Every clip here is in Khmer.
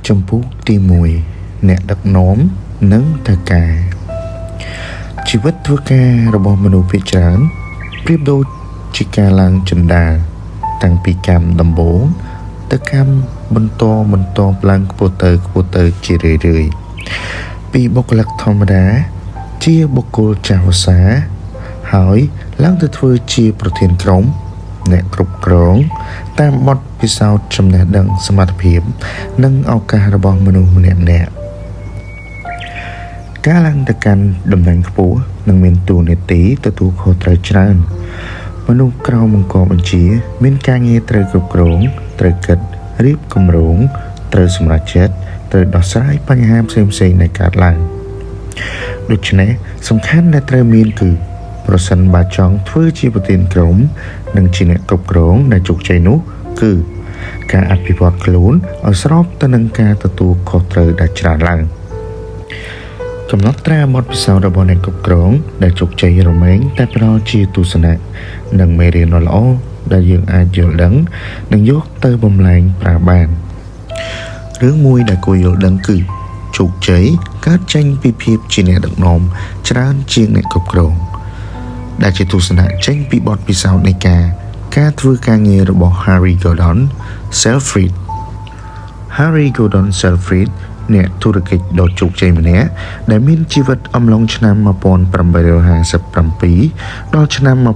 ចំពោះទី1អ្នកដឹកនាំនិងធ្វើការជីវិតធ្វើការរបស់មនុស្សភាគច្រើនប្រៀបដូចជាការឡើងជណ្ដើរតាំងពីកម្មដំបូងទៅកម្មបន្តឡើងខ្ពស់ទៅជារឿយពីបុគ្គលិកធម្មតាជាបុគ្គលចាស់វស្សាហើយឡើងទៅធ្វើជាប្រធានក្រុមអ្នកគ្រប់គ្រងតាមបទពិសោធន៍ចំណេះដឹងសមត្ថភាពនិងឱកាសរបស់មនុស្សម្នាក់ការឡើងទៅកាន់តំណែងខ្ពស់នឹងមានតួនាទីទទួលខុសត្រូវច្រើនមនុស្សក្រោមបង្គាប់បញ្ជាមានការងារត្រូវគ្រប់គ្រងត្រូវគិតរៀបគម្រោងត្រូវសម្រេចចិត្តត្រូវដោះស្រាយបញ្ហាផ្សេងៗដែលកើតឡើងដូច្នេះសំខាន់ដែលត្រូវមានគឺប្រសិនបើចង់ធ្វើជាប្រធានក្រុមនិងជាអ្នកគ្រប់គ្រងដែលជោគជ័យនោះគឺការអភិវឌ្ឍខ្លួនឲ្យស្របទៅនឹងការទទួលខុសត្រូវដែលច្រើនឡើងកំណត់ត្រាបទពិសោធន៍របស់អ្នកគ្រប់គ្រងដែលជោគជ័យរមែងតែផ្ដល់ជាទស្សនៈនិងមេរៀនល្អដែលយើងអាចយល់ដឹងនិងយកទៅបំលែងប្រើបានរឿងមួយដែលគួរយល់ដឹងគឺជោគជ័យកើតចេញពីភាពជាអ្នកដឹកនាំច្រើនជាងអ្នកគ្រប់គ្រងដែលជាទស្សនៈចេញពីបទពិសោធន៍នៃការធ្វើការងាររបស់ Harry Gordon Selfridge អ្នកធុរកិច្ចដ៏ជោគជ័យម្នាក់ដែលមានជីវិតអំឡុងឆ្នាំ1857ដល់ឆ្នាំ1947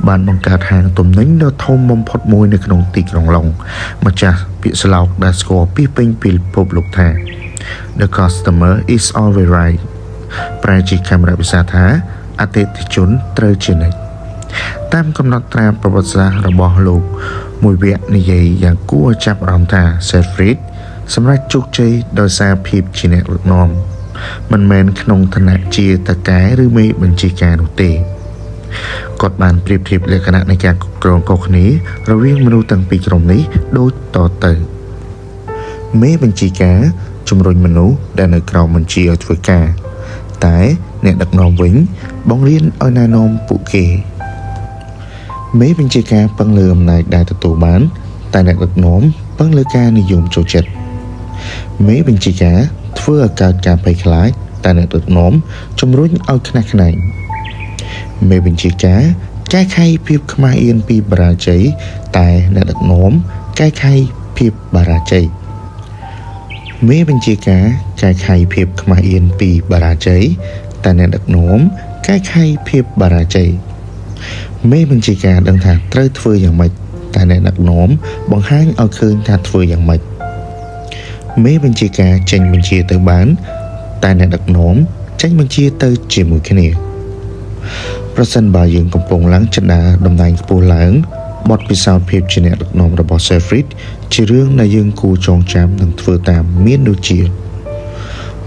បានបង្កើតហាងទំនិញដ៏ធំបំផុតមួយនៅក្នុងទីក្រុងឡុងម្ចាស់ពាក្យស្លោកដែលស្គាល់ពីពេញពីពិភពលោកថា The customer is always right ប្រែជាកាមេរ៉ាភាសាថាអតិថិជនត្រូវជានិច្ចតាមកំណត់ត្រាប្រវត្តិសាស្ត្ររបស់លោកមួយវគ្គនិយាយយ៉ាងគួរឲ្យចាប់អារម្មណ៍ថា Selfridge សម្រាប់ជោគជ័យដោយសារភាពជាអ្នកដឹកនាំមិនមែនក្នុងឋានៈជាតកែឬមេបញ្ជាការនោះទេគាត់បានប្រៀបធៀបលក្ខណៈនៃការគ្រប់គ្រងខុសគ្នារវាងមនុស្សទាំងពីរក្រុមនេះដូចតទៅមេបញ្ជាការជំរុញមនុស្សដែលនៅក្រោមបញ្ជាឲ្យធ្វើការតែអ្នកដឹកនាំវិញបង្រៀនឲ្យណែនាំពួកគេមេបញ្ជាការពឹងលើអំណាចដែលទទួលបានតែអ្នកដឹកនាំពឹងលើការនិយមចូលចិត្តមេបញ្ជាការធ្វើឲ្យកើតការភ័យខ្លាចតែអ្នកដឹកនាំជំរុញឲ្យខ្នះខ្នែងមេបញ្ជាការកែខៃភាពខ្មាស់អៀនពីបរាជ័យតែអ្នកដឹកនាំកែខៃភាពបរាជ័យមេបញ្ជាការកែខៃភាពខ្មាស់អៀនពីបរាជ័យតែអ្នកដឹកនាំកែខៃភាពបរាជ័យមេបញ្ជាការដឹងថាត្រូវធ្វើយ៉ាងម៉េចតែអ្នកដឹកនាំបង្ហាញឲ្យឃើញថាធ្វើយ៉ាងម៉េចមេបញ្ជាការចេញបញ្ជាទៅបានតែអ្នកដឹកនាំចេញបញ្ជាទៅជាមួយគ្នាប្រសិនបើយើងកំពុងឡើងចណ្ដាតំណែងខ្ពស់ឡើងបទពិសោធន៍ភាពជាអ្នកដឹកនាំរបស់ Selfridge ជារឿងដែលយើងគួរចងចាំនិងធ្វើតាមមានដូចជា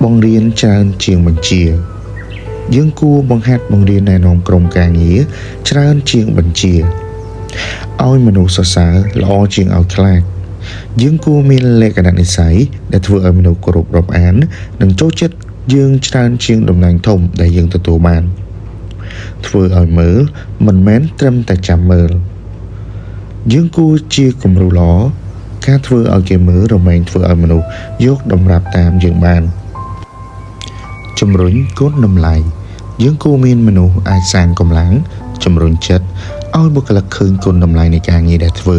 បង្រៀនច្រើនជាងបញ្ជាយើងគួរបង្ហាត់បង្រៀនណែនាំក្រុមការងារច្រើនជាងបញ្ជាឲ្យមនុស្សសរសើរល្អជាងឲ្យខ្លាចយើងគួរមានលក្ខណៈនិស្ស័យដែលធ្វើឲ្យមនុស្សគោរពរាប់អាននិងចូលចិត្តយើងច្រើនជាងតំណែងធំដែលយើងទទួលបានធ្វើឲ្យមើលមិនមែនត្រឹមតែចាំមើលយើងគួរជាគំរូល្អការធ្វើឲ្យគេមើលរមែងធ្វើឲ្យមនុស្សយកតម្រាប់តាមយើងបានជំរុញគុណតម្លៃយើងគួរមានមនុស្សអាចសាងកម្លាំងជំរុញចិត្តឲ្យបុគ្គលិកឃើញគុណតម្លៃនៃការងារដែលធ្វើ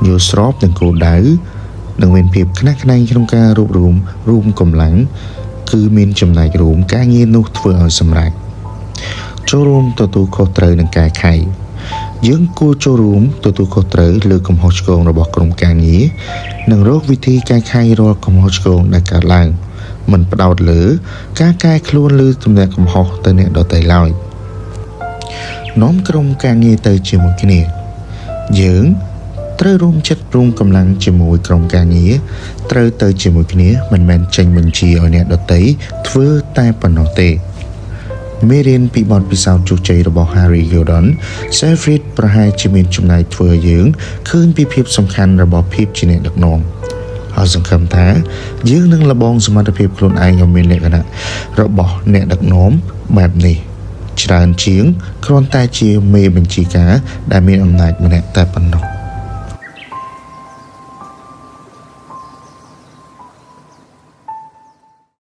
យល់ស្របនឹងគោលដៅនិងមានភាពខ្នះខ្នែងក្នុងការរួមកម្លាំងគឺមានចំណែករួមការងារនោះធ្វើឲ្យសម្រេចចូលរួមទទួលខុសត្រូវនឹងកែខៃយើងគួរចូលរួមទទួលខុសត្រូវលើកំហុសឆ្គងរបស់ក្រុមការងារនិងរកវិធីកែខៃរាល់កំហុសឆ្គងដែលកើតឡើងមិនផ្ដោតលើការកែខ្លួនឬទម្លាក់កំហុសទៅអ្នកដទៃឡើយនាំក្រុមការងារទៅជាមួយគ្នាយើងត្រូវរួមចិត្តរួមកម្លាំងជាមួយក្រុមការងារត្រូវទៅជាមួយគ្នាមិនមែនចេញបញ្ជាឲ្យអ្នកដទៃធ្វើតែប៉ុណ្ណោះទេមេរៀនពីបទពិសោធន៍ជោគជ័យរបស់ Harry Gordon Selfridge ប្រហែលជាមានចំណែកធ្វើឲ្យយើងឃើញពីភាពសំខាន់របស់ភាពជាអ្នកដឹកនាំហើយសង្ឃឹមថាយើងនឹងលបងសមត្ថភាពខ្លួនឯងឲ្យមានលក្ខណៈរបស់អ្នកដឹកនាំបែបនេះច្រើនជាងគ្រាន់តែជាមេបញ្ជាការដែលមានអំណាចម្នាក់តែប៉ុណ្ណោះ